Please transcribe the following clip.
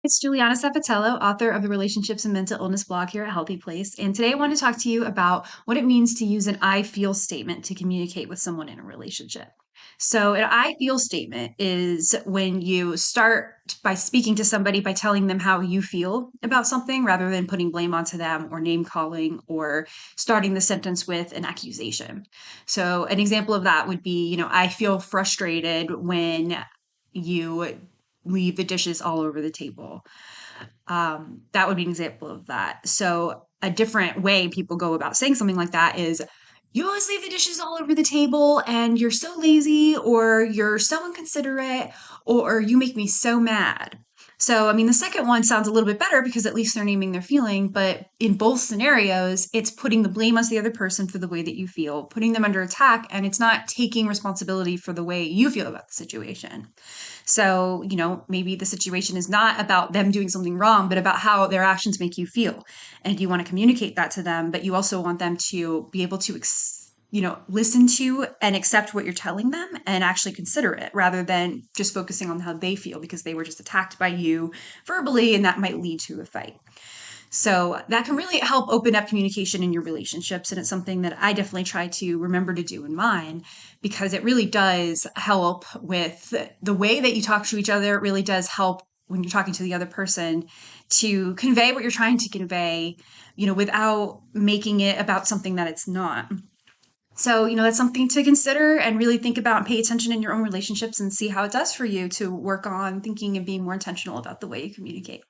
It's Juliana Sapatello, author of the Relationships and Mental Illness blog here at HealthyPlace. And today I want to talk to you about what it means to use an I feel statement to communicate with someone in a relationship. So, an I feel statement is when you start by speaking to somebody by telling them how you feel about something rather than putting blame onto them or name calling or starting the sentence with an accusation. So, an example of that would be, I feel frustrated when you leave the dishes all over the table. That would be an example of that. So a different way people go about saying something like that is, you always leave the dishes all over the table and you're so lazy, or you're so inconsiderate, or you make me so mad. So, I mean, the second one sounds a little bit better because at least they're naming their feeling, but in both scenarios, it's putting the blame on the other person for the way that you feel, putting them under attack, and it's not taking responsibility for the way you feel about the situation. So, maybe the situation is not about them doing something wrong, but about how their actions make you feel. And you want to communicate that to them, but you also want them to be able to, listen to and accept what you're telling them and actually consider it rather than just focusing on how they feel because they were just attacked by you verbally and that might lead to a fight. So that can really help open up communication in your relationships. And it's something that I definitely try to remember to do in mine because it really does help with the way that you talk to each other. It really does help when you're talking to the other person to convey what you're trying to convey, without making it about something that it's not. So, that's something to consider and really think about and pay attention in your own relationships and see how it does for you to work on thinking and being more intentional about the way you communicate.